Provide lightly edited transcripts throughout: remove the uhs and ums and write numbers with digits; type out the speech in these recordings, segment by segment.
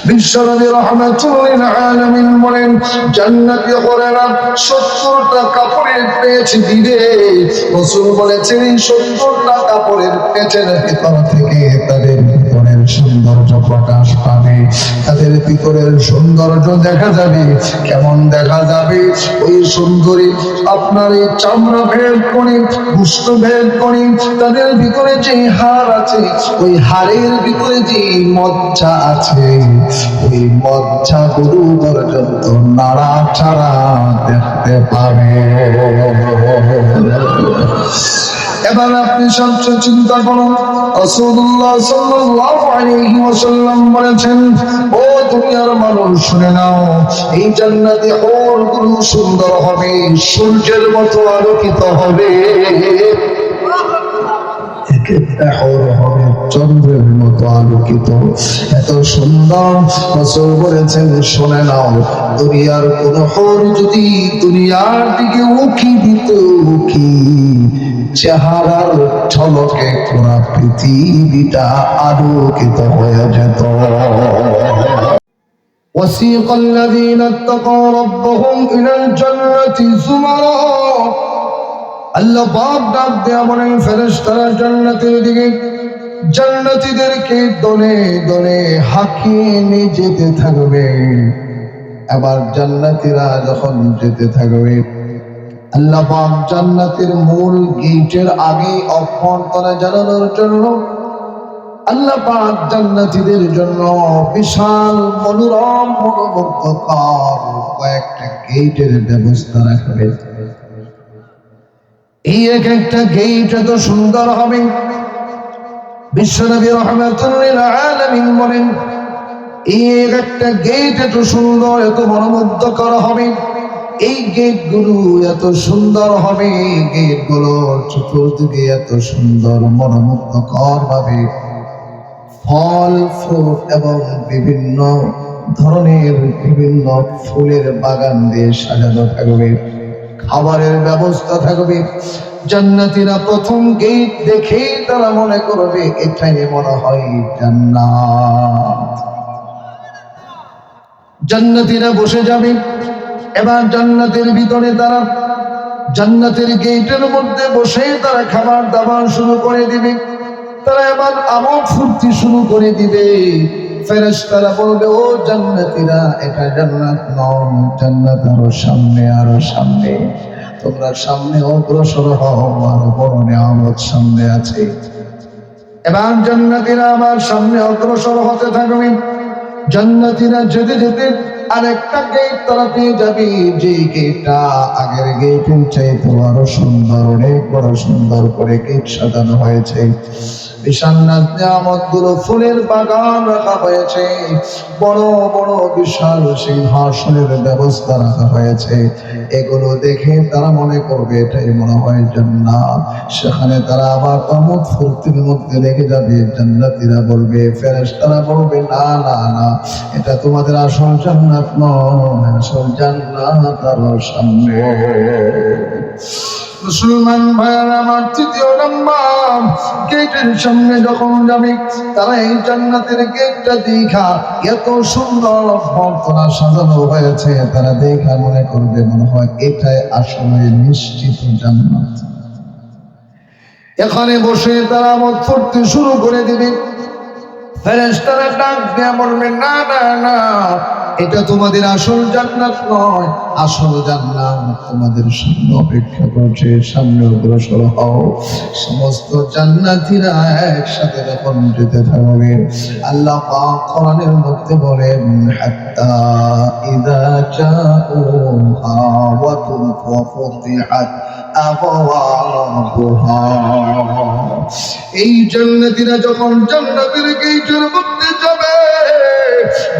বিশ্বনবী রাহমাতুল লিল আলামিন বলেন, জান্নাতি হরেরা 70টা কাপড়ের পেঁচ দিবে। রাসূল বলেছেন, এই 70টা কাপড়ের পেঁচের ভিতর থেকে তাদের ভিতরের সৌন্দর্য প্রকাশ পাবে, তাদের ভিতরের সৌন্দর্য দেখা যাবে। কেমন দেখা যাবে? ওই সুন্দরী আপনার এই চামড়া ভেদ করে, গোশত ভেদ করে, তাদের ভিতরে যে হাড় আছে, ওই হাড়ের ভিতরে যে মজ্জা আছে, ওই মজ্জা গুরু পর্যন্ত নাড়াচাড়া দেখতে পাবে। এবার আপনি সবচেয়ে চিন্তা করুন, রাসূলুল্লাহ সাল্লাল্লাহু আলাইহি ওয়াসাল্লাম বলেছেন, ও দুনিয়ার মানুষ শুনে নাও, এই জান্নাতে হূরগুলো সুন্দর হবে, সূর্যের মতো আলোকিত হবে। একটা হর হবে চন্দ্রের মতো আলোকিত, এত সুন্দর। রাসূল বলেছেন, শুনে নাও, দুনিয়ার কোন হর যদি দুনিয়ার দিকে উকি দিত, উকি চেহারার ঝলকে পুরা পৃথিবীটা আলোকিত হয়ে যেত। وسيق الذين اتقوا ربهم إلى الجنة زمرا। আল্লাহ পাক ডাক দেয়া বলেন, ফেরেশতারা জান্নাতের দিকে জান্নাতীদেরকে দলে দলে হাঁকিয়ে নিয়ে যেতে থাকবে। আবার জান্নাতীরা যখন যেতে থাকবে, আল্লাহ পাক জান্নাতের মূল গেটের আগে অভ্যন্তরে জানানোর জন্য আল্লাহ পাক জান্নাতীদের জন্য বিশাল মনোরম মনোমুগ্ধকর কয়েকটা গেটের ব্যবস্থা রাখবে। এই এক একটা গেট এত সুন্দর হবে, বিশ্বনবী রাহমাতুল লিল আলামিন বলেন, এই এক একটা গেট এত সুন্দর, এত মনোমুগ্ধকর হবে। এই গেটগুলো এত সুন্দর হবে, গেটগুলোর চতুর্দিকে এত সুন্দর মনোমুগ্ধকর ভাবে ফল ফুল এবং বিভিন্ন ধরনের বিভিন্ন ফুলের বাগান দিয়ে সাজানো থাকবে, খাবারের ব্যবস্থা থাকবে। জান্নাতীরা প্রথম গেট দেখে তারা মনে করবে এটাই মনে হয় জান্নাত। জান্নাতীরা বসে যাবে। এবার জান্নাতের ভিতরে তারা জান্নাতের গেটের মধ্যে বসে তারা খাবার দাবার শুরু করে দিবে। তারা এবার আমোদ ফুর্তি শুরু করে দিবে। ফেরেশতারা বলবে, ও জান্নাতীরা, এটা জান্নাত নয়, জান্নাত আরো সামনে, আরো সামনে, তোমরা সামনে অগ্রসর হও, আরো বড় নিয়ামত সামনে আছে। এবার জান্নাতীরা আবার সামনে অগ্রসর হতে থাকবে। জান্নাতীরা যেতে যেতে আরেকটা গেট তারা পেয়ে যাবে, যে গেটটা আগের গেটের চাইতে আরো সুন্দর, অনেক বড় সুন্দর করে গেট সাজানো হয়েছে। বিশাল নিয়ামতগুলো, ফুলের বাগান রাখা হয়েছে, বড় বড় বিশাল সিংহাসনের ব্যবস্থা রাখা হয়েছে। এগুলো দেখে তারা মনে করবে এটাই মনে হয় জান্নাত। সেখানে তারা আবার আমোদ ফুর্তির মধ্যে লেগে যাবে। জান্নাতীরা বলবে, ফেরেশতারা বলবে, না না না, এটা তোমাদের আসল জান্নাত নয়, আসল জান্নাত আরো সামনে। মুসলমান ভাইয়েরা আমার, তৃতীয় নাম্বার গেটের সামনে যখন যাবে, তারা এই জান্নাতের গেটটা দেখা এত সুন্দর অভ্যন্তরা সাজানো হয়েছে, তারা দেখা মনে করবে মনে হয় এটাই আসলে নিশ্চিত জান্নাত। এখানে বসে তারা আমোদ ফুর্তি শুরু করে দিবে। ফেরেশতারা ডাক দিয়ে বলবে, না না না, এটা তোমাদের আসল জান্নাত নয়, আসল জান্নাত তোমাদের সামনে অপেক্ষা করছে, সামনে অগ্রসর হও। সমস্ত জান্নাতীরা একসাথে যখন যেতে থাকবে, আল্লাহ পাক কোরআনের মধ্যে বলেন, হাত্তা ইযা জাউহা ওয়া ফুতিহাত আবওয়াবুহা। এই জান্নাতীরা যখন জান্নাতের গেটের মধ্যে যাবে,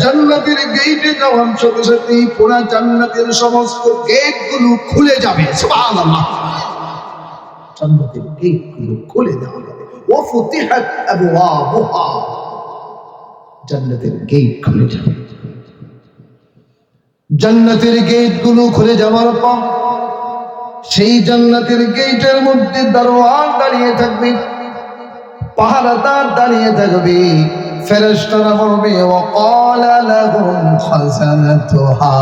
জান্নাতের গেটে যাওয়ার সাথে সাথে পুরা জান্নাতের সমস্ত গেটগুলো খুলে যাবে। সুবহানাল্লাহ, জান্নাতের গেটগুলো খুলে দেওয়া হবে। ওয়া ফুতিহাত আবওয়াবুহা, জান্নাতের গেট খুলে যাবে। জান্নাতের গেটগুলো খুলে যাওয়ার পর সেই জান্নাতের গেটের মধ্যে দারোয়ান দাঁড়িয়ে থাকবে। পাহারাদার দাঁড়িয়ে থাকবে, ফেরেশতারা বলবে ওয়াকালা লাহুম খাযানাতুহা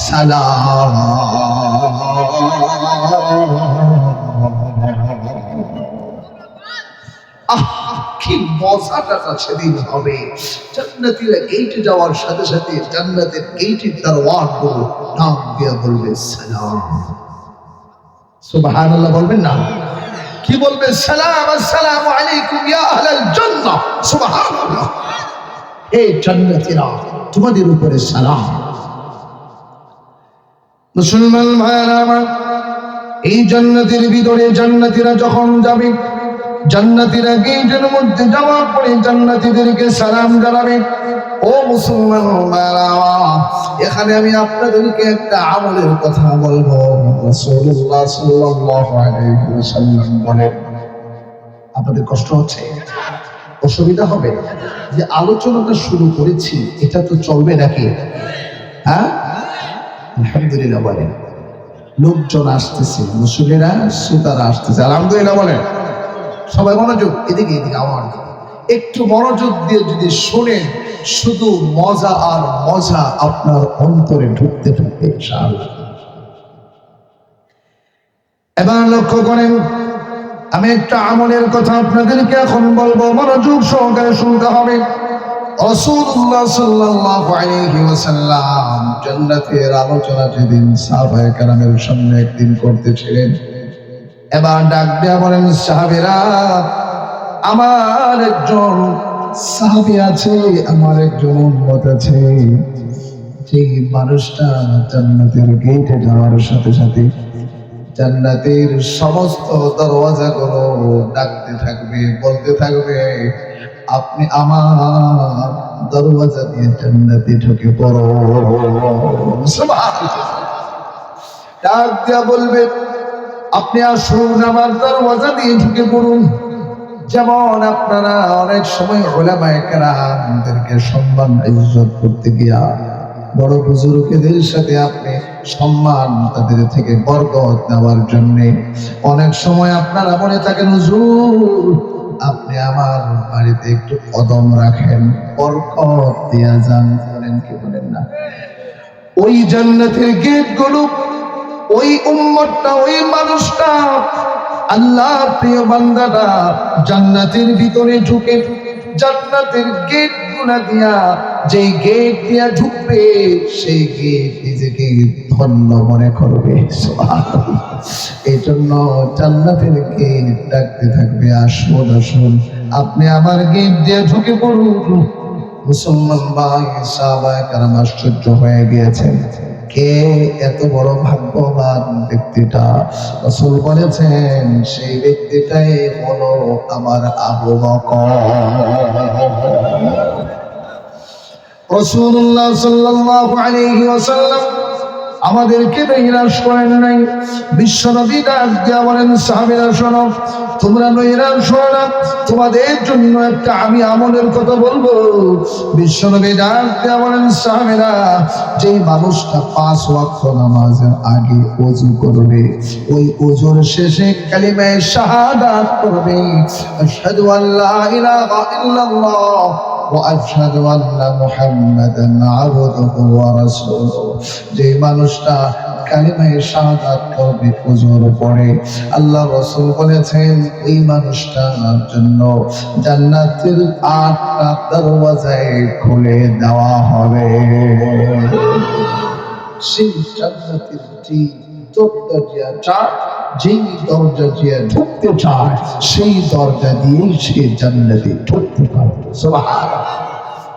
সালাম। কি মজাটা সেদিন হবে। জান্নাতীরা গেটে যাওয়ার সাথে সাথে জান্নাতের গেটের দরওয়াজাগুলো ডাক দিয়ে বলবে সালাম। সুবহানাল্লাহ বলবেন না? কি বলবে? সালাম, আসসালামু আলাইকুম ইয়া আহলাল জান্নাহ। সুবহানাল্লাহ। এই জান্নাতীরা তোমাদের উপরে সালাম। মুসলমান ভাইরা আমার, এই জান্নাতের ভিতরে জান্নাতীরা যখন যাবে, জান্নাতীরা গেটের মধ্যে যাওয়ার পরে জান্নাতীদেরকে সালাম জানাবে। ও মুসলমান ভাইরা, এখানে আমি আপনাদেরকে একটা আমলের কথা বলবো। রাসূলুল্লাহ সাল্লাল্লাহু আলাইহি ওয়াসাল্লাম বলেন, আপনাদের কষ্ট হচ্ছে, অসুবিধা হবে যে আলোচনাটা শুরু করেছি, এটা তো চলবে নাকি? হ্যাঁ, আলহামদুলিল্লাহ বলেন। লোকজন আসতেছে, মুসল্লিরা শ্রোতারা আসতেছে, আলহামদুলিল্লাহ বলেন। সবাই মনোযোগ, এদিকে এদিকে আমার একটু মনোযোগ দিয়ে যদি শোনেন, শুধু মজা আর মজা আপনার অন্তরে ঢুকতে ঢুকতে ইনশাআল্লাহ। এবার লক্ষ্য করেন, আমি একটা আমলের কথা আপনাদেরকে এখন বলবো, মনোযোগ সহকারে শুনতে হবে। রাসূলুল্লাহ সাল্লাল্লাহু আলাইহি ওয়াসাল্লাম জান্নাতের আলোচনা যেদিন সাহাবায়ে কেরামের সামনে একদিন করতেছিলেন, এবার ডাক দেয়া বলেন, সাহাবীরা, আমার একজন সাহাবী আছে, আমার একজন উম্মত আছে, যে মানুষটা জান্নাতের গেটে যাওয়ার সাথে সাথে জান্নাতের সমস্ত দরওয়াজাগুলো ডাকতে থাকবে, বলতে থাকবে, আপনি আমার দরওয়াজা দিয়ে জান্নাতে ঢুকে পড়ো। সুবহানাল্লাহ। ডাক দিয়া বলবে, আপনি আসুন আমার দরওয়াজা দিয়ে ঢুকে পড়ুন। যেমন আপনারা অনেক সময় উলামায়ে কেরামদেরকে সম্মান ইজ্জত করতে গিয়া বড় বুজুর্গদের সাথে আপনি সম্মান তাদের থেকে বরকত নেওয়ার জন্য অনেক সময় আপনারা মনে থাকেন, হুজুর আপনি আমার বাড়িতে একটু কদম রাখেন, বরকত দিয়া যান, বলেন কি বলেন না? ওই জান্নাতের গেটগুলো, ওই উম্মতটা, ওই মানুষটা, আল্লাহ প্রিয় বান্দারা জান্নাতের ভিতরে ঢুকে জান্নাতের গেট গুলা দিয়া, যেই গেট দিয়া ঢুকবে সেই গেট নিজেকে ধন্য মনে করবে। এই জন্য জান্নাতের গেট ডাকতে থাকবে, আসুন আসুন আপনি আমার গেট দিয়ে ঢুকে পড়ুন। মুসলমান ভাই, সাহাবায়ে কেরাম আশ্চর্য হয়ে গিয়েছেন, কে এত বড় ভাগ্যবান ব্যক্তিটা? রাসূল বলেছেন, সেই ব্যক্তিটাই হলো আমার আবু বকর। রাসূলুল্লাহ সাল্লাল্লাহু আলাইহি ওয়াসাল্লাম আমাদেরকে নৈরাশ করেন নাই। বিশ্বনবী ডাক দিয়া বলেন, সাহাবীরা শোনো, তোমরা নৈরাশ হও না, তোমাদের জন্য একটা আমি আমলের কথা বলবো। বিশ্বনবী ডাক দিয়া বলেন, সাহাবীরা, যেই মানুষটা 5 ওয়াক্ত নামাজের আগে ওযু করবে, ওই ওযুর শেষে কালিমায়ে শাহাদাত পড়বে, আশহাদু আল্লা ইলাহা ইল্লাল্লাহ ওয়া আশহাদু আন্না মুহাম্মাদান আবদুহু ওয়া রাসূলুহু। যে মানুষটা কালিমায়ে শাহাদাত পড়বে ওযুর পরে, আল্লাহ রাসূল বলেছেন এই মানুষটার জন্য জান্নাতের 8টা দরওয়াজায় খুলে দেওয়া হবে। সেই জান্নাতের যে দরজা দিয়া যায়, যেই দরজা দিয়ে ঢুকতে চায়, সেই দরজা দিয়ে সে জান্নাতে ঢুকতে পারবে। সুবহানাল্লাহ।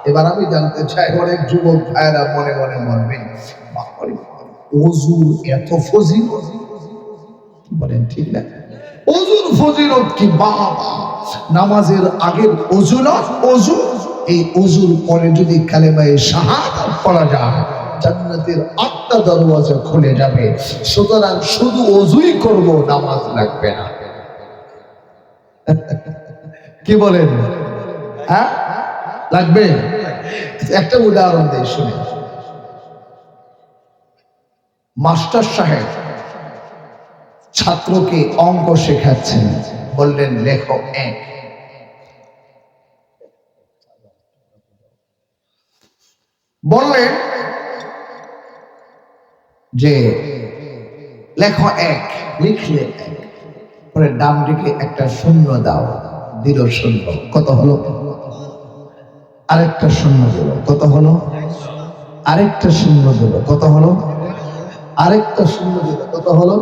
এবার আমি জানতে চাই, অনেক যুবক ভাইরা মনে মনে বলবেন, ওযুর এত ফজিলত, বলেন ঠিক না? ওযুর ফজিলত কি বাবা! নামাজের আগের ওযু না, ওযু, এই ওযুর পরে যদি কালেমায়ে শাহাদাত পড়া যায়, জান্নাতের 8টা দরওয়াজা খুলে যাবে। সুতরাং শুধু ওযুই করব, নামাজ লাগবে না। কি বলেন? হ্যাঁ, লাগবে। একটা উদাহরণ দেই, শুনে। মাস্টার সাহেব ছাত্রকে অঙ্ক শেখাচ্ছেন, বললেন লেখো 1, বললেন যে লেখো এক, লিখলে এক, পরে ডান দিকে একটা শূন্য দাও, দিল শূন্য, কত হলো? আরেকটা শূন্য দিল, কত হলো? আরেকটা শূন্য দিল, কত হলো? আরেকটা শূন্য দিল, কত হলো?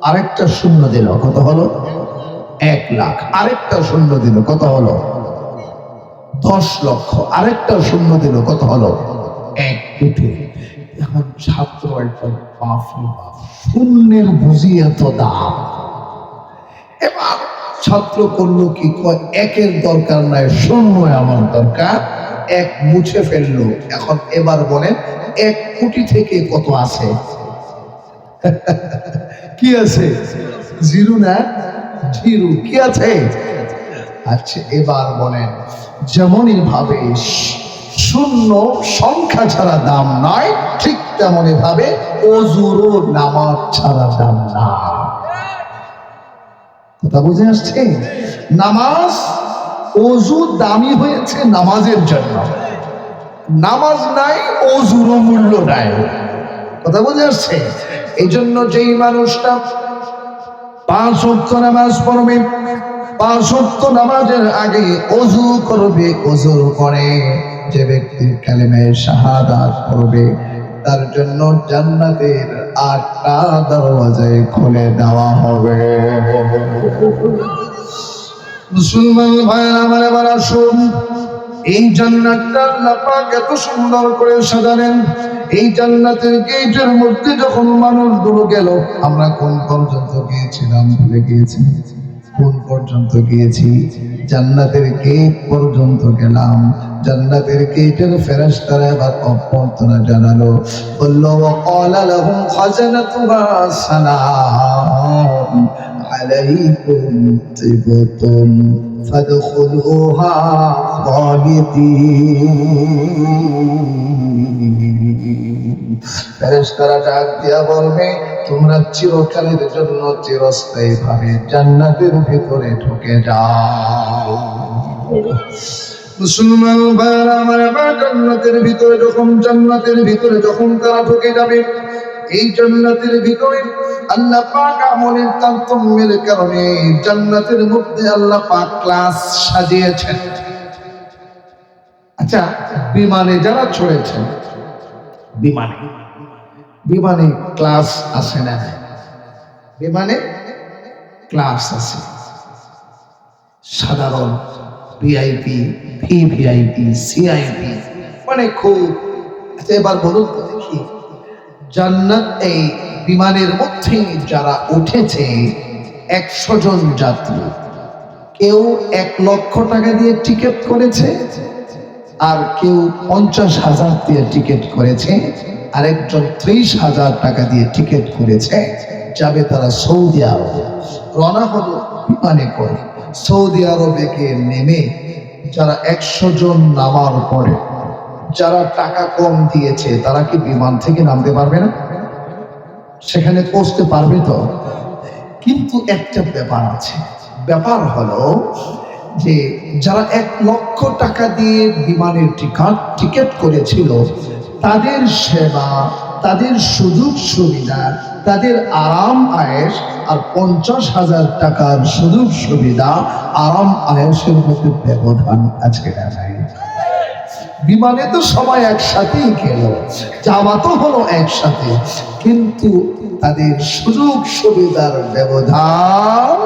আরেকটা শূন্য দিল, কত হলো? 1 লাখ। আরেকটা শূন্য দিল, কত হলো? 10 লক্ষ। আরেকটা শূন্য দিল, কত হলো? 1 কোটি। এখন ছাত্র একটা বাপরে বাপ, শূন্যের বুঝি এত দাম। এবার ছাত্র করলো কি, একের দরকার নাই, শূন্য আমার দরকার, 1 মুছে ফেললো। এখন এবার বলেন 1 কোটি থেকে কত আছে? কি আছে? জিরো না? জিরো। কি আছে? আচ্ছা, এবার বলেন যেমনই ভাবে শূন্য সংখ্যা ছাড়া দাম নয়, ঠিক তেমনই ভাবে অজুরও নামাজ ছাড়া দাম না। কথা বুঝে আসছে? নামাজ, অজু দামি হয়েছে নামাজের জন্য, নামাজ নাই অজুরও মূল্য নাই। কথা বুঝে আসছে? এই জন্য যেই মানুষটা 5 ওয়াক্ত নামাজ পড়বে, 5 ওয়াক্ত নামাজের আগে অজু করবে, অজু করে যে ব্যক্তি কালিমে শাহাদাত পড়বে, তার জন্য জান্নাতের 8টা দরওয়াজায় খুলে দেওয়া হবে। মুসলমান ভাইরা আমার, এবার আসুন, এই জান্নাতটা আল্লাহ পাক এত সুন্দর করে সাজালেন। এই জান্নাতের গেটের মধ্যে যখন মানুষগুলো গেল, আমরা কোন পর্যন্ত গিয়েছিলাম ভুলে গিয়েছি। কোন পর্যন্ত গিয়েছি? জান্নাতের গেট পর্যন্ত গেলাম। জান্নাতের গেটের ফেরেশতারা এবার অভ্যর্থনা জানালো, বলল ওয়াকালা লাহুম খাজানাতুহা সালাম আলাইকুম তিবতুম ফাদখুলুহা খালিদিন। ফেরেশতারা ডাক দিয়া বলবে, তোমরা চিরকালের জন্য চিরস্থায়ী ভাবে জান্নাতের ভিতরে ঢুকে যাও। মুসলমান ভাইরা আমার, জান্নাতের ভিতরে যখন তারা ঢুকে যাবে, এই জান্নাতের ভিতরে আল্লাহ পাক আমলের তারতম্যের কারণে জান্নাতের মধ্যে আল্লাহ পাক ক্লাস সাজিয়েছেন। আচ্ছা, বিমানে যারা চড়েছেন, বিমানে ক্লাস আছে না? বিমানে ক্লাস আছে, সাধারণ, ভিআইপি, ভিভিআইপি, সিআইপি, মানে খুব। আচ্ছা, এবার বলুন তো দেখি, জান্নাত এই বিমানের মধ্যে যারা উঠেছে 100 জন যাত্রী, কেউ 1 লক্ষ টাকা দিয়ে টিকিট করেছে, আর কেউ 50,000 দিয়ে টিকিট করেছে, আরেকজন 30,000 টাকা দিয়ে টিকিট করেছে। যাবে তারা সৌদি আরবে। রওনা হলো বিমানে করে। সৌদি আরবে গিয়ে নেমে যারা 100 জন নামার পরে যারা টাকা কম দিয়েছে, তারা কি বিমান থেকে নামতে পারবে না? সেখানে পৌঁছতে পারবে তো? কিন্তু একটা ব্যাপার আছে। ব্যাপার হলো যে যারা 1 লক্ষ টাকা দিয়ে বিমানের টিকিট করেছিল, তাদের সেবা, তাদের সুযোগ সুবিধা, তাদের আরাম আয়েশ আর 50,000 টাকার সুযোগ সুবিধা, আরাম আয়েশের মধ্যে ব্যবধান আছে না নাই? বিমানে তো সবাই একসাথেই গেল, যাওয়া তো হলো একসাথে, কিন্তু তাদের সুযোগ সুবিধার ব্যবধান।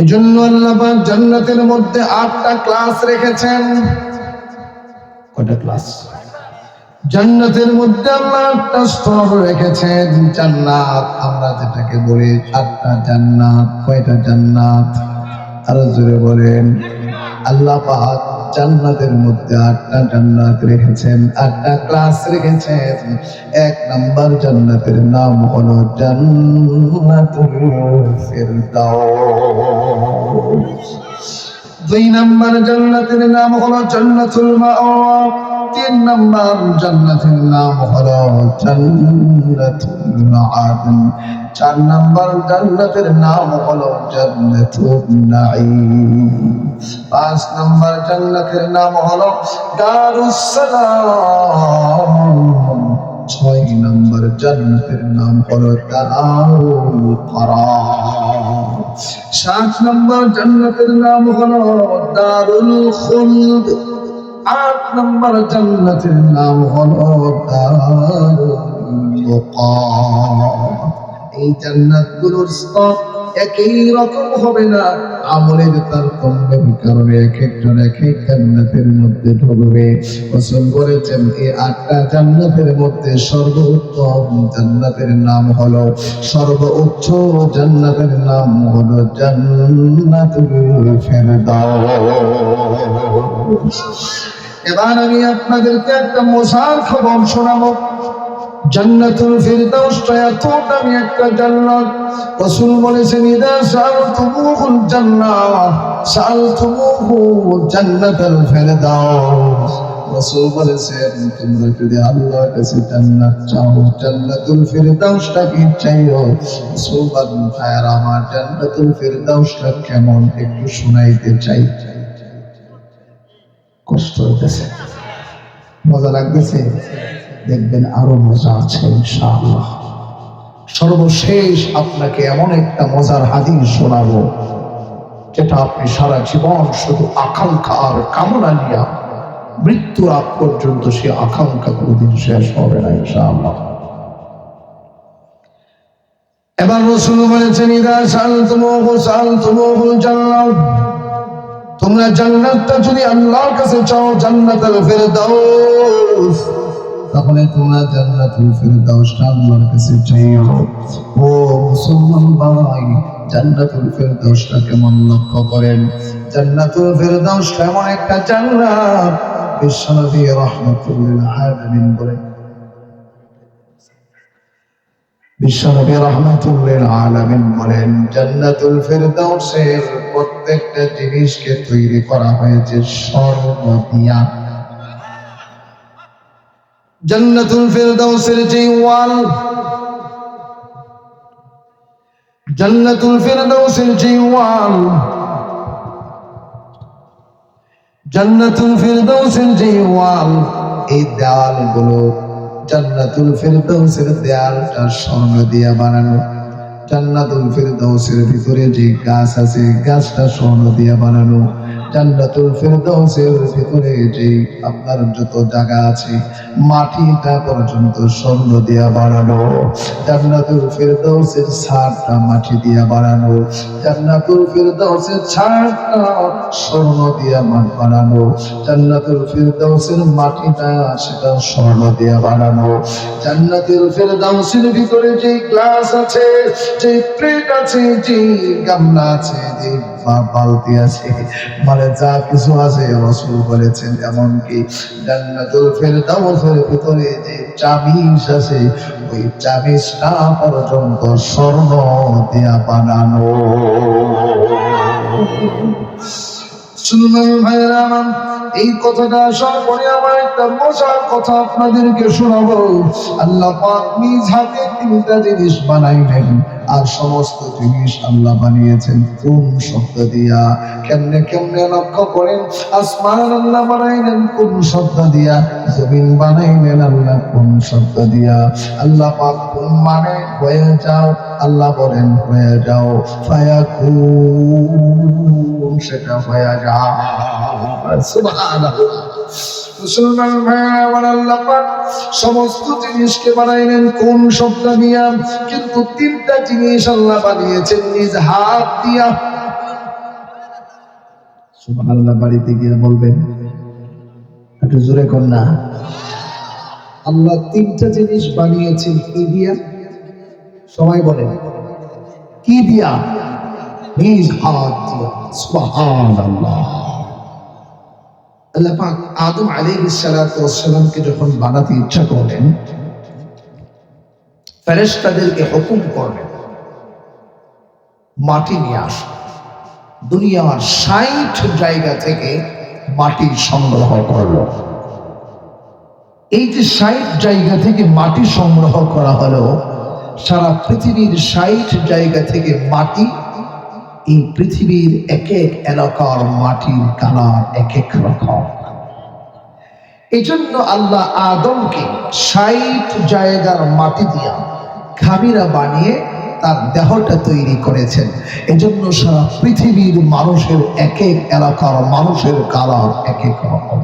এজন্য আল্লাহ পাক জান্নাতের মধ্যে 8টা ক্লাস রেখেছেন। কয়টা ক্লাস? জান্নাতের মধ্যে আল্লাহ 8টা স্তর রেখেছেন। জান্নাত আমরা যেটাকে বলি 8টা জান্নাত। কয়টা জান্নাত? আরো জোরে বলেন। আল্লাহ পাক জান্নাতের মধ্যে 8টা জান্নাত রেখেছেন, 8টা ক্লাস রেখেছেন। 1 নাম্বার জান্নাতের নাম হলো জান্নাতুল ফেরদাউস। দুই নম্বর জান্নাতের নাম হলো জান্নাতুল মাওয়া, তিন নম্বর জান্নাতের নাম হলো জান্নাতুল আদন, চার নম্বর জান্নাতের নাম হলো জান্নাতুন নাঈম, পাঁচ নম্বর জান্নাতের নাম হলো দারুস সালাম, ছয় নম্বর জান্নাতের নাম হলো দারুল কারার, সাত নম্বর জান্নাতের নাম হলো দারুল খুলদ, আট নম্বর জান্নাতের নাম হলো দারুল মুকাম। এই জান্নাতগুলোর স্তর একই রকম হবে না, আমলের তারতম্যের কারণে এক একজন এক এক জান্নাতের মধ্যে ঢুকবে। রাসূল বলেছেন এই আটটা জান্নাতের মধ্যে সর্বোত্তম জান্নাতের নাম হলো, সর্বোচ্চ জান্নাতের নাম হলো জান্নাতুল ফেরদাউস। এবার আমি আপনাদেরকে একটা মজার খবর শোনাবো। জান্নাতুল ফিরদাউসটা এত দামি একটা জান্নাত, রাসূল বলেছেন ইদা সালতুমুহুল জান্নাহ সালতুমুহু জান্নাতুল ফিরদাউস। রাসূল বলেছেন তোমরা যদি আল্লাহর কাছে জান্নাত চাও, জান্নাতুল ফিরদাউসটা কি চাইও? রাসূল বলেন ভাইরা আমার জান্নাতুল ফিরদাউসটা কেমন একটু শোনাইতে চাই। কষ্ট হইতেছে, মজা লাগতেছে, দেখবেন আরো মজা আছে ইনশাআল্লাহ। সর্বশেষ আপনাকে এমন একটা মজার হাদিস শোনাবো যেটা আপনি সারা জীবন শুধু আকাঙ্ক্ষা আর কামনা নিয়ে মৃত্যুর আগ পর্যন্ত সে আকাঙ্ক্ষা কোনোদিন শেষ হবে না ইনশাআল্লাহ। এবার রাসূল বলেছেন ইদা সালতুমুহুল জান্নাহ, তোমরা জান্নাতটা যদি আল্লাহর কাছে চাও জান্নাতুল ফিরদাউস, তাহলে তোমরা জান্নাতুল ফিরদাউসটা আল্লাহর কাছে চাইও। ও মুসলমান ভাই, জান্নাতুল ফিরদাউসটা কেমন লক্ষ্য করেন। জান্নাতুল ফিরদাউস এমন একটা জান্নাত, বিশ্বনবী রাহমাতুল লিল আলামিন বলেন, বিশ্বনবী রাহমাতুল লিল আলামিন বলেন জান্নাতুল ফিরদাউসের প্রত্যেকটা জিনিসকে তৈরি করা হয়েছে স্বর্ণ দিয়া। জান্নাতুল ফিরদাউসের যে ওয়াল, জান্নাতুল ফিরদাউসের যে ওয়াল, জান্নাতুল ফিরদাউসের যে ওয়াল, এই দেওয়ালগুলো জান্নাতুল ফিরদাউসের দেওয়ালটা স্বর্ণ দিয়ে বানানো। জান্নাতুল ফিরদাউসের ভিতরে যে গাছ আছে গাছটা স্বর্ণ দিয়ে বানানো। জান্নাতুল ফিরদাউসের ভিতরে যে আপনার যত জায়গা আছে মাটিটা পর্যন্ত স্বর্ণ দিয়ে বানানো। জান্নাতুল ফিরদাউসের ছাদটা মাটি দিয়ে বানানো। জান্নাতুল ফিরদাউসের ছাদটা স্বর্ণ দিয়ে বানানো। জান্নাতুল ফিরদাউসের মাটিটা সেটা স্বর্ণ দিয়ে বানানো। জান্নাতুল ফিরদাউসের ভিতরে যে গ্লাস আছে, যে প্লেট আছে, যে গামলা আছে, যে বালতি আছে, মানে যা কিছু আছে রাসূল বলেছেন এমনকি জান্নাতুল ফিরদাউসের ভিতরে যে চাবিশ আছে ওই চাবিশটা পর্যন্ত স্বর্ণ দিয়া বানানো। শুনুন ভাইরা আমার, এই কথাটা আসার পরে আমার একটা মজার কথা আপনাদেরকে শোনাবো। আল্লাহ পাক নিজ হাতে তিনটা জিনিস বানাইলেন, আর সমস্ত জিনিস আল্লাহ বানিয়েছেন কোন শব্দ দিয়া? কেমনে কেমনে লক্ষ্য করেন। আসমান আল্লাহ বানাইলেন কোন শব্দ দিয়া? জমিন বানাইলেন আল্লাহ কোন শব্দ দিয়া? আল্লাহ পাক কোন মানে হয়ে যাও, আল্লাহ বলেন হয়ে যাও, ফায়াকুন সেটা হয়ে যাও। সুবহানাল্লাহ। মুসলমান ভাইরা আমার, আল্লাহ পাক সমস্ত জিনিসকে বানাইলেন কোন শব্দ দিয়া? কিন্তু তিনটা জিনিস আল্লাহ বানিয়েছেন নিজ হাত দিয়া। সুবহানাল্লাহ। বাড়িতে গিয়ে বলবেন, একটু জোরে কর না। আল্লাহ তিনটা জিনিস বানিয়েছেন কি দিয়া? সবাই বলেন কি দিয়া? নিজ হাত দিয়া। সুবহানাল্লাহ। আল্লাহ পাক আদম আলাইহিস সালাতু ওয়াস সালামকে যখন বানাতে ইচ্ছা করলেন, ফেরেশতাদেরকে হুকুম করলেন মাটি নিয়ে আসো। দুনিয়ার ৬০ জায়গা থেকে মাটি সংগ্রহ করলো। এই যে ৬০ জায়গা থেকে মাটি সংগ্রহ করা হলো, সারা পৃথিবীর ৬০ জায়গা থেকে মাটি, এই পৃথিবীর এক এক এলাকার মাটির কালার এক এক রকম। এই জন্য আল্লাহ আদমকে ৬০ জায়গার মাটি দিয়া খামিরা বানিয়ে তার দেহটা তৈরি করেছেন। এজন্য সারা পৃথিবীর মানুষের এক এক এলাকার মানুষের কালার এক এক রকম।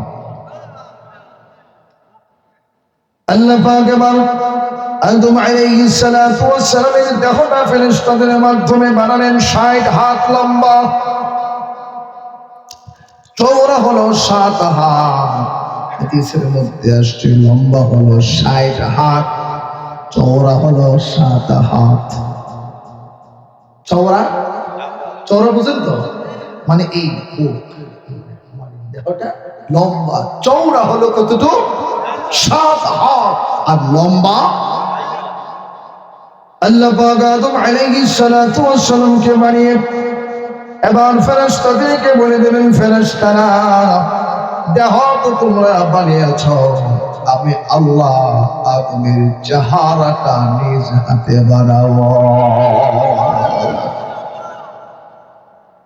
আল্লাহ পাক এবার আদম আলাইহিস সালাতু ওয়াস সালামের দেহটা ফেরেশতাদের মাধ্যমে বানালেন। ৬০ হাত লম্বা, চওড়া হলো ৭ হাত। হাদিসের মধ্যে আসছে লম্বা হলো ৬০ হাত, চওড়া হলো ৭ হাত। চওড়া চওড়া বুঝেন তো, মানে এই দেহটা লম্বা, চওড়া হলো কতটুকু? ৭ হাত। আর লম্বা আল্লাহ পাক আদম আলাইহিস সালাতু ওয়াস সালামকে বানিয়ে এবার ফেরেশতাদেরকে বলে দিলেন, ফেরেশতারা দেহ তো তোমরা বানিয়েছ, আমি আল্লাহ আদমের চেহারাটা নিজ হাতে বানাবো।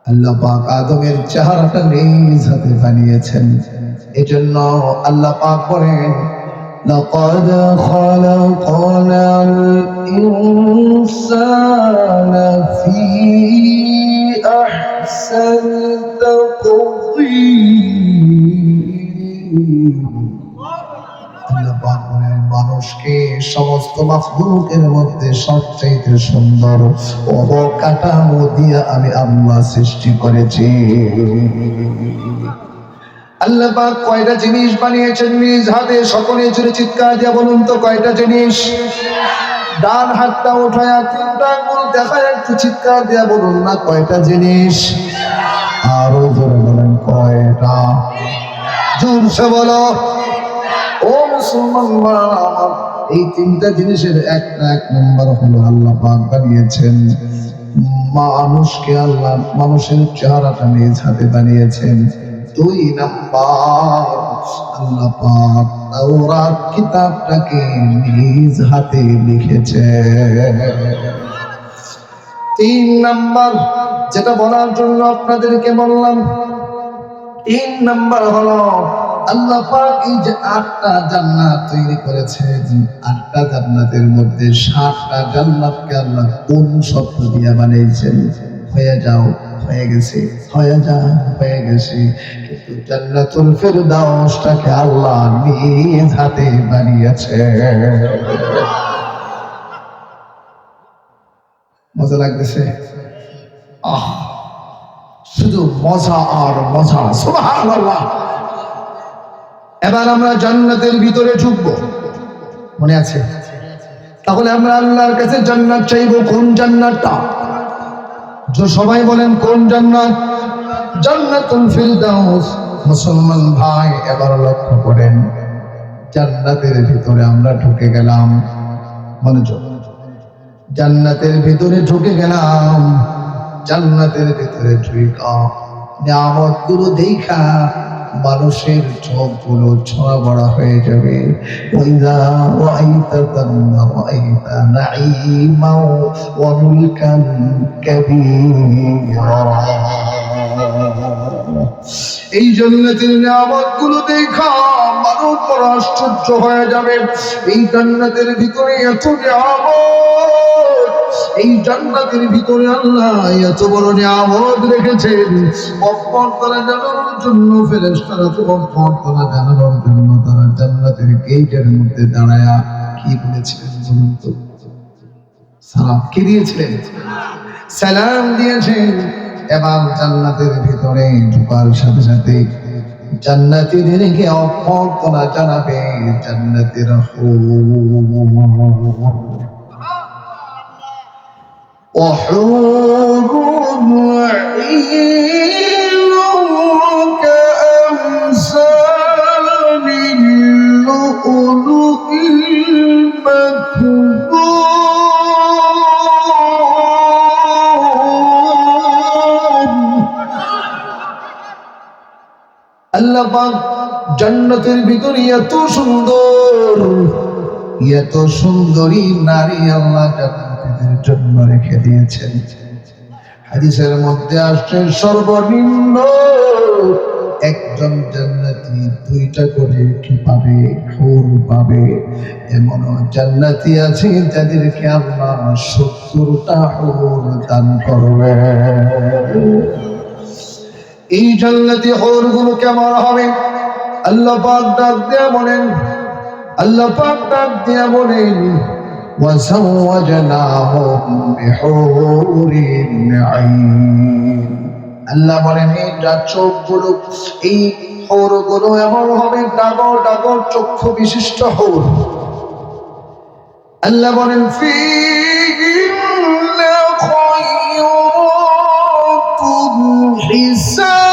আল্লাহ পাক আদমের চেহারাটা নিজ হাতে বানিয়েছেন। এজন্য আল্লাহ পাক বলেন, لقد خلقنا الإنسان في أحسن تقويم। আল্লাহ পাক বলেন, মানুষকে সমস্ত মাখলুকের মধ্যে সবচেয়ে সুন্দর অবকাঠামো দিয়ে আমি আল্লাহ সৃষ্টি করেছি। আল্লাহ পাক কয়টা জিনিস বানিয়েছেন নিজ হাতে? সকলে জুড়ে চিৎকার দিয়ে বলুন তো কয়টা জিনিস? ডান হাতটা উঠায়া 3টা আঙ্গুল দেখায় একটু চিৎকার দিয়ে বলুন না কয়টা জিনিস? আরো জোরে বলেন কয়টা? জোরসে বলো। ও মুসলমান ভাইরা আমার, এই 3টা জিনিসের এক নম্বর হলো আল্লাহ পাক বানিয়েছেন মানুষকে, আল্লাহ মানুষের চেহারাটা নিজ হাতে বানিয়েছেন। 2 নাম্বার, আল্লাহ পাক তাওরাত কিতাবটাকে নিজ হাতে লিখেছে। 3 নাম্বার যেটা বলার জন্য আপনাদেরকে বললাম, 3 নাম্বার হলো আল্লাহ পাক এই যে 8টা জান্নাত তৈরি করেছেন, 8টা জান্নাতের মধ্যে 7টা জান্নাতকে আল্লাহ কোন শব্দ দিয়ে বানিয়েছেন? হয়ে যাও, হয়ে গেছে, হয়ে যা, হয়ে গেছে। কিন্তু জান্নাতুল ফেরদাউসটাকে আল্লাহ নিজ হাতে বানিয়েছে। মজা লাগতেছে? শুধু মজা আর মজা, সুবহানাল্লাহ। এবার আমরা জান্নাতের ভিতরে ঢুকবো, মনে আছে? তাহলে আমরা আল্লাহর কাছে জান্নাত চাইবো। কোন জান্নাতটা? সবাই বলেন কোন জান্নাত? জান্নাতুল ফিরদাউস। মুসলমান ভাই এবার লক্ষ্য করেন, জান্নাতের ভিতরে আমরা ঢুকে গেলাম। মনোযোগ, জান্নাতের ভিতরে ঢুকে গেলাম। জান্নাতের ভিতরে ঢুকা নিয়ামতগুলো দেখা মানুষের চোখগুলো ছড়া বড়া হয়ে যাবে। ওয়াইদা রাআইতা তাম্মা রাআইতা নাঈমা ওয়া মুলকান কাবীরা। এই জান্নাতের নিয়ামতগুলো দেখা মানুষ বড় আশ্চর্য হয়ে যাবে। এই জান্নাতের ভিতরে এত নিয়ামত, এই জান্নাতের ভিতরে আল্লাহ এত বড় নিয়ামত রেখেছেন। অভ্যর্থনা জানানোর জন্য ফেরেশতারা, অভ্যর্থনা জানানোর জন্য তারা জান্নাতের গেটের মধ্যে দাঁড়ায়া কি বলেছিলেন বলুন তো? সালাম কি দিয়েছিলেন? সালাম দিয়েছেন। এবার জান্নাতের ভিতরে ঢোকার সাথে সাথে জান্নাতীদেরকে অভ্যর্থনা জানাবে জান্নাতের وحور عين كأمثال اللؤلؤ المكنون আল্লাহ পাক জান্নাতের ভিতরে এত সুন্দর, এত সুন্দরী নারী আল্লাহ জান্নাতীদের জন্য রেখে দিয়েছেন। হাদিসের মধ্যে আসছে সর্বনিম্ন একজন জান্নাতি 2টা করে কি পাবে? হুর পাবে। এমন জান্নাতি আছে যাদেরকে আল্লাহ 70টা হুর দান করবে। এই জান্নাতি হুরগুলো কেমন হবে? আল্লাহ পাক ডাক দিয়া বলেন, আল্লাহ পাক ডাক দিয়া বলেন وَزَوَّجْنَاهُمْ بِحُورٍ عِينٍ। আল্লাহ বলেন এই চোখগুলো, এই হুরগুলো এমন হবে ডাগর ডাগর চক্ষু বিশিষ্ট হুর। আল্লাহ বলেন ফীহিন্না খায়রাতুন হিসান।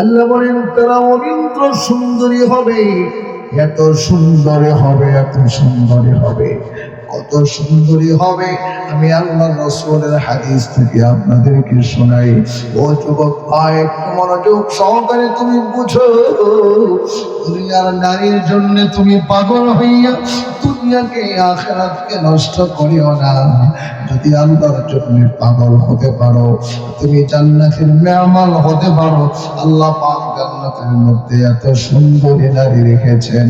আল্লাহ বলেন তারা অনিন্দ্র সুন্দরী হবে, এত সুন্দরী হবে, এত সুন্দরী হবে। কত সুন্দরী হবে আমি আল্লাহর রাসূলের হাদিস থেকে আপনাদেরকে শোনাই। ও যুবক ভাই, একটু মনোযোগ সহকারে তুমি বুঝো। দুনিয়ার নারীর জন্য তুমি পাগল হইয়া দুনিয়াকে আখিরাতকে নষ্ট করিও না। যদি আল্লাহর জন্য পাগল হতে পারো, তুমি জান্নাতের মেহমান হতে পারো। আল্লাহ পাক জান্নাতের মধ্যে এত সুন্দরী নারী রেখেছেন।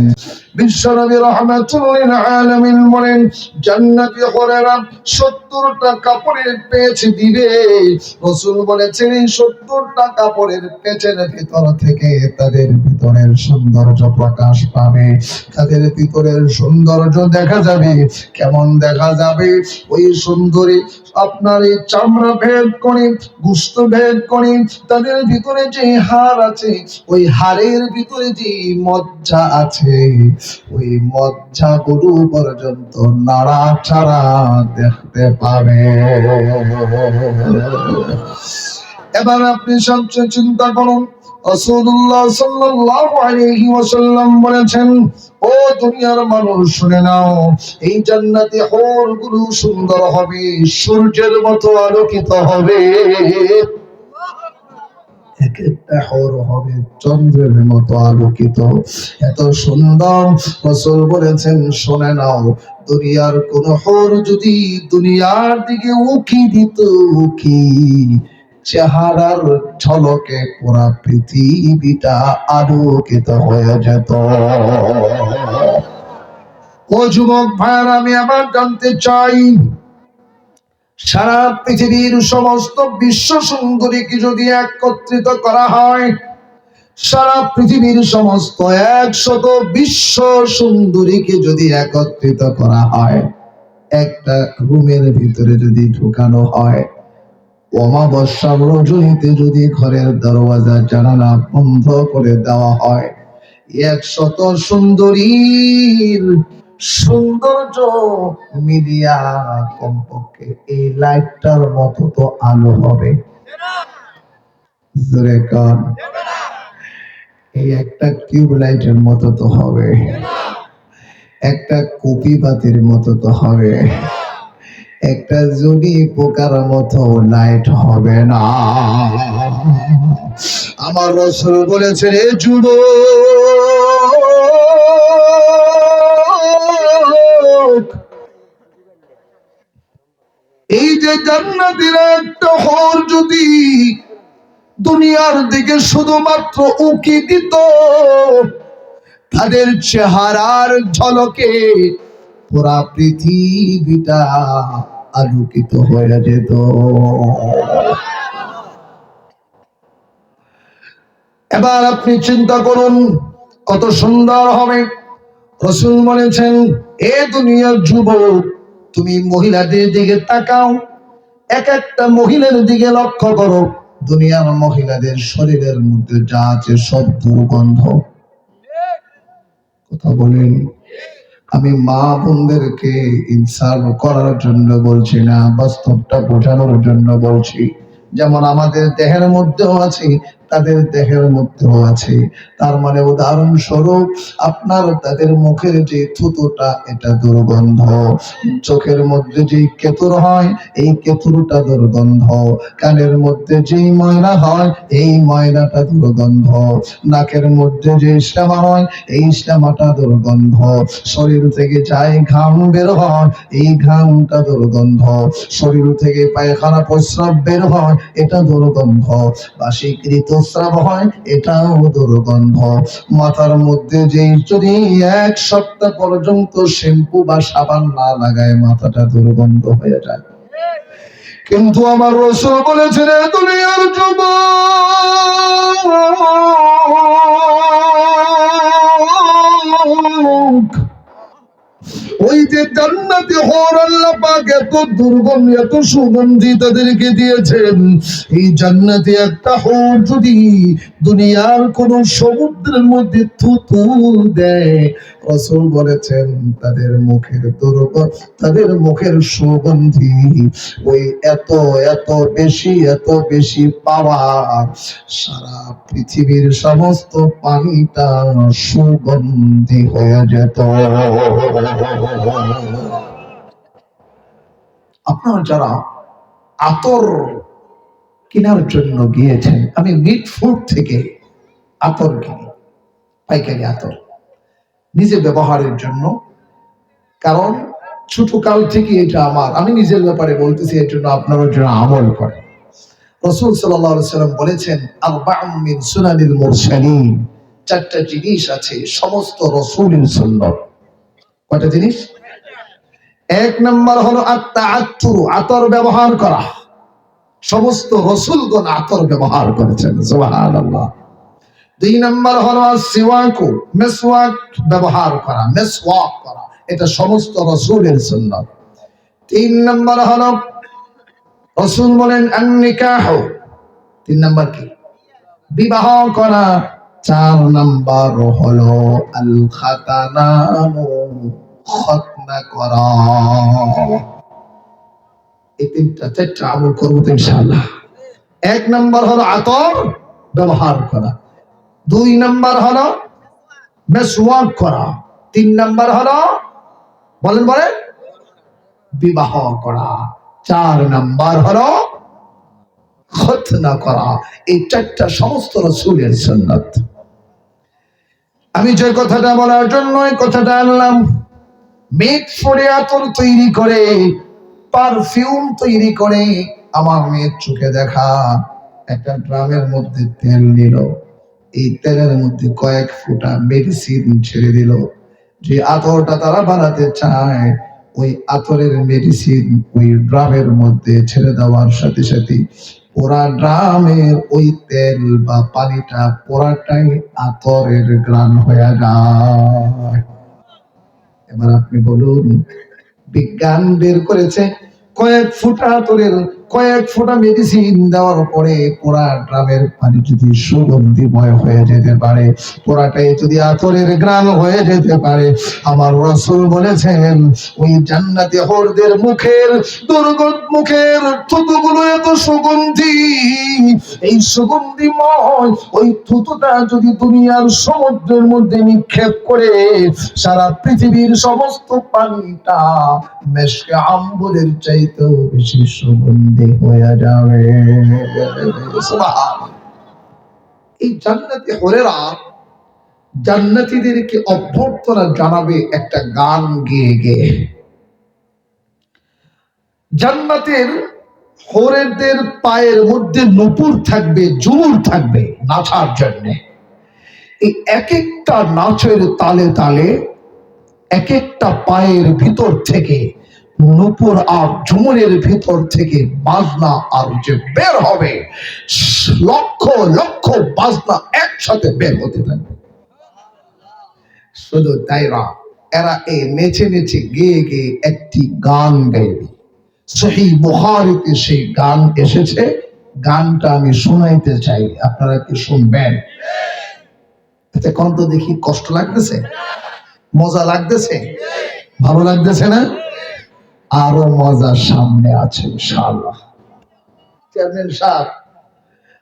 বিশ্বনবী রাহমাতুল লিল আলামিন বলেন জান্নাতি হুরেরা 70টা কাপড়ের পেঁচ দিবে। রাসূল বলেছেন এই 70টা কাপড়ের পেঁচের ভিতর থেকে তাদের ভিতরের সৌন্দর্য প্রকাশ পাবে, তাদের ভিতরের সৌন্দর্য দেখা যাবে। কেমন দেখা যাবে? ওই সুন্দরী আপনার এই চামড়া ভেদ করে, গোশত ভেদ করে, তাদের ভিতরে যে হাড় আছে, ওই হাড়ের ভিতরে যে মজ্জা আছে, ওই মজ্জা গুলো পর্যন্ত নাড়াচাড়া দেখতে পাবে। এবার আপনি সবচেয়ে চিন্তা করুন, রাসূলুল্লাহ সাল্লাল্লাহু আলাইহি ওয়াসাল্লাম বলেছেন, ও দুনিয়ার মানুষ শুনে নাও, এই জান্নাতি হুরগুলো সুন্দর হবে, সূর্যের মতো আলোকিত হবে। এক একটা হুর হবে চন্দ্রের মতো আলোকিত, এত সুন্দর। রাসূল বলেছেন শুনে নাও, দুনিয়ার কোন হুর যদি দুনিয়ার দিকে উকি দিত, উকি চেহারার ঝলকে পুরা পৃথিবীটা আলোকিত হয়ে যেত। ও যুবক ভাইরা, আমি আবার জানতে চাই, সারা পৃথিবীর সমস্ত বিশ্ব সুন্দরীকে যদি একত্রিত করা হয়, সারা পৃথিবীর সমস্ত 100 বিশ্ব সুন্দরীকে যদি একত্রিত করা হয়, একটা রুমের ভিতরে যদি ঢুকানো হয়, অমাবস্যার রজনীতে যদি ঘরের দরওয়াজা জানালা বন্ধ করে দেওয়া হয়, 100 সুন্দরীর সৌন্দর্য মিলিয়া কমপক্ষে এই লাইটটার মতো তো আলো হবে। জোরে কান, এই একটা টিউব লাইটের মতো তো হবে, একটা কপি বাতির মতো তো হবে, একটা জুনি পোকার মতো লাইট হবে না। আমার রাসূল বলেছেন, এ যুবক, এই যে জান্নাতের একটা হুর যদি দুনিয়ার দিকে শুধুমাত্র উকি দিত, তাদের চেহারার ঝলকে পুরা পৃথিবীটা আলোকিত হয়ে যেত। এবার আপনি চিন্তা করুন কত সুন্দর হবে। রাসূল বলেছেন, এ দুনিয়ার যুবক, তুমি মহিলাদের দিকে তাকাও, এক একটা মহিলার দিকে লক্ষ্য করো। দুনিয়ার মহিলাদের শরীরের মধ্যে যা আছে সব দুর্গন্ধ। কথা বলেন। আমি মা বোনদেরকে ইনসাফ করার জন্য বলছি না, বাস্তবটা বোঝানোর জন্য বলছি। যেমন আমাদের দেহের মধ্যেও আছে তাদের দেহের মধ্যেও আছে। তার মানে উদাহরণস্বরূপ আপনার তাদের মুখের যে থুতুটা এটা দুর্গন্ধ, চোখের মধ্যে যে কেতুর হয় এই কেতুরটা দুর্গন্ধ, কানের মধ্যে যেই ময়লা হয় এই ময়লাটা দুর্গন্ধ, নাকের মধ্যে যে শ্লেমা হয় এই শ্লেমাটা দুর্গন্ধ, শরীর থেকে যাই ঘাম বের হয় এই ঘামটা দুর্গন্ধ, শরীর থেকে পায়খানা প্রস্রাব বের হয় এটা দুর্গন্ধ, বার্ষিক ঋতুস্রাব হয় এটাও দুর্গন্ধ, মাথার মধ্যে যে যদি 1 সপ্তাহ পর্যন্ত শ্যাম্পু বা সাবান না লাগায় মাথাটা দুর্গন্ধ হয়ে যায়। কিন্তু আমার রাসূল বলেছেন দুনিয়ার যুবক, ওই যে জান্নাতে হর আল্লাহ পাক এত দুর্গন্ধ এত সুগন্ধি তাদেরকে দিয়েছেন, এই জান্নাতে একটা হর যদি দুনিয়ার কোন সমুদ্রের মধ্যে থুতু দেয়, রাসূল বলেছেন তাদের মুখের দুর্গন্ধ তাদের মুখের সুগন্ধি ওই এত এত বেশি পাওয়া সারা পৃথিবীর সমস্ত পানিটা সুগন্ধি হয়ে যেত। আপনারা যারা আতর কেনার জন্য গিয়েছেন, আমি মিট ফুড থেকে আতর কিনি, পাইকারি আতর নিজে ব্যবহারের জন্য, কারণ ছোটকাল থেকে এটা আমার, আমি নিজের ব্যাপারে বলতেছি, এর জন্য আপনারা যারা আমল করেন। রাসূল সাল্লাল্লাহু আলাইহি সাল্লাম বলেছেন আরবাউন মিন সুনানিল মুরসালিন, 4টা জিনিস আছে সমস্ত রাসূলের সুন্নাত। কয়টা জিনিস? 1 নাম্বার হলো আত-তাআত্তুর, আতর ব্যবহার করা, সমস্ত রাসূলগণ আতর ব্যবহার করেছেন, সুবহানাল্লাহ। 2 নাম্বার হলো সিওয়াকু, মিসওয়াক ব্যবহার করা, মিসওয়াক করা, এটা সমস্ত রাসূলের সুন্নাত। 3 নাম্বার হলো রাসূল বলেন আন-নিকাহ, 3 নাম্বার কি? বিবাহ করা। 4 নাম্বার হলো আল খাতানানু, খতনা করা। এই 4টা আমল করব তো ইনশাআল্লাহ। 1 নাম্বার হলো আতর ব্যবহার করা, 2 নাম্বার হলো মিসওয়াক করা, 3 নাম্বার হলো বলেন বিবাহ করা, 4 নাম্বার হলো খতনা করা। এই 4টা সমস্ত রাসূলের সুন্নাত। আমি যে কথাটা বলার জন্য এই কথাটা আনলাম, মেড ফরে আতর তৈরি করে, পারফিউম তৈরি করে, আমার মেয়ের চোখে দেখা একটা ড্রামের মধ্যে তেল নিল, এই তেলের মধ্যে কয়েক ফোঁটা মেডিসিন ছেড়ে দিল, যে আতরটা তারা বানাতে চায় ওই আতরের মেডিসিন ওই ড্রামের মধ্যে ছেড়ে দেওয়ার সাথে সাথে পুরা ড্রামের ওই তেল বা পানিটা পুরাটাই আতরের গ্রান হয়ে যায়। এবার আপনি বলুন, বিজ্ঞান বের করেছে কয়েক ফোঁটা আতরের কয়েক ফোঁটা মেডিসিন দেওয়ার পরে পুরা ড্রামের পানি যদি সুগন্ধিময় হয়ে যেতে পারে, পুরাটাই যদি আতরের গ্রান হয়ে যেতে পারে, আমার রাসূল বলেছেন ওই জান্নাতে হরদের মুখের মুখের থুতুগুলো এত সুগন্ধি, এই সুগন্ধিময় ওই থুতুটা যদি দুনিয়ার সমুদ্রের মধ্যে নিক্ষেপ করে সারা পৃথিবীর সমস্ত পানিটা মেশকে আম্বরের চাইতেও বেশি সুগন্ধি হয়ে যাবে। সুবহানাল্লাহ। এই জান্নাতি হরেরা জান্নাতীদেরকে অভ্যর্থনা জানাবে একটা গান গেয়ে গেয়ে। জান্নাতের হরেদের পায়ের মধ্যে নূপুর থাকবে, ঝুমুর থাকবে নাচার জন্য। এই এক একটা নাচের তালে তালে এক একটা পায়ের ভিতর থেকে নূপুর আর ঝুমুরের ভিতর থেকে বাজনা আর যে বের হবে, লক্ষ লক্ষ বাজনা একসাথে বের হতে থাকবে। শুধু তাই না, এরা এই নেচে নেচে গেয়ে গেয়ে একটি গান গাইবে। সহিহ বুখারীতে সেই গান এসেছে, গানটা আমি শোনাইতে চাই, আপনারা কি শুনবেন? এতে কণ্ঠ দেখি কষ্ট লাগতেছে, মজা লাগতেছে, ভালো লাগতেছে না? আরো মজা সামনে আছে ইনশাআল্লাহ। চেয়ারম্যান সাহেব,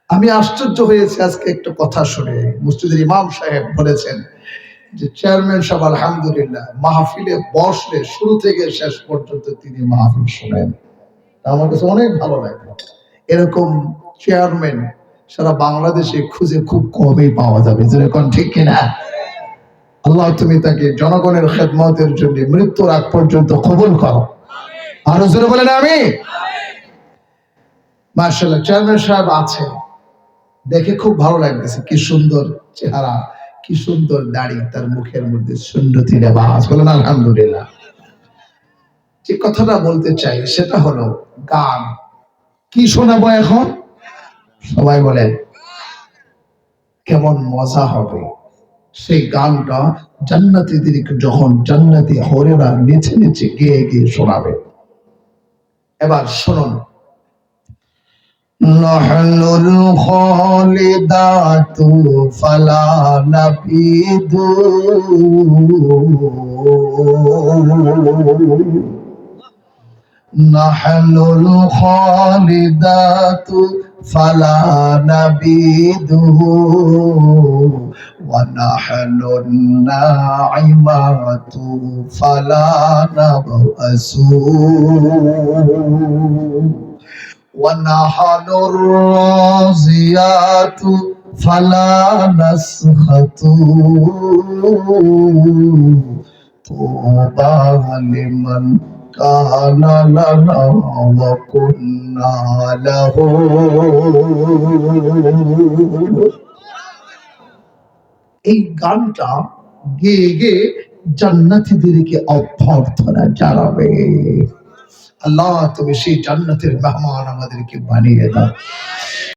আমি আশ্চর্য হয়েছি আজকে একটা কথা শুনে, মসজিদের ইমাম সাহেব বলেছেন যে চেয়ারম্যান সাহেব আলহামদুলিল্লাহ মাহফিলে বসলে শুরু থেকে শেষ পর্যন্ত তিনি মাহফিল শোনেন। আমার কাছে অনেক ভালো লাগে। এরকম চেয়ারম্যান সারা বাংলাদেশে খুঁজে খুব কমই পাওয়া যাবে, যেরকম ঠিক কিনা? আল্লাহ তুমি তাকে জনগণের খেদমতের জন্য মৃত্যুর আগ পর্যন্ত কবুল করো। আরো জোরে বলেন আমি। মাশাআল্লাহ চেয়ারম্যান সাহেব আছে, দেখে খুব ভালো লাগতেছে। কি সুন্দর চেহারা, কি সুন্দর দাড়ি, তার মুখের মধ্যে সুন্নতি লেবাস। বলেন আলহামদুলিল্লাহ। যে কথাটা বলতে চাই সেটা হলো গান। কি শোনাবো এখন? সবাই বলেন কেমন মজা হবে সেই গানটা জান্নাতীদেরকে যখন জান্নাতি হরেরা নিচে নিচে গেয়ে গিয়ে শোনাবে। এবার শুনুন। নাহনুল খালিদাতু ফালা নাবিদু নাহনুল খালিদাতু ফালা নাবিদু ওয়া নাহনুন নাইমাতু ফালা নাবআসু ونحن الرازيات فلا نسخط طوبى لمن كان لنا وكنا له। এই গানটা গেয়ে গেয়ে জান্নাতীদেরকে অভ্যর্থনা জানাবে। আল্লাহ তুমি সেই জান্নাতের মেহমান আমাদেরকে বানিয়ে দাও।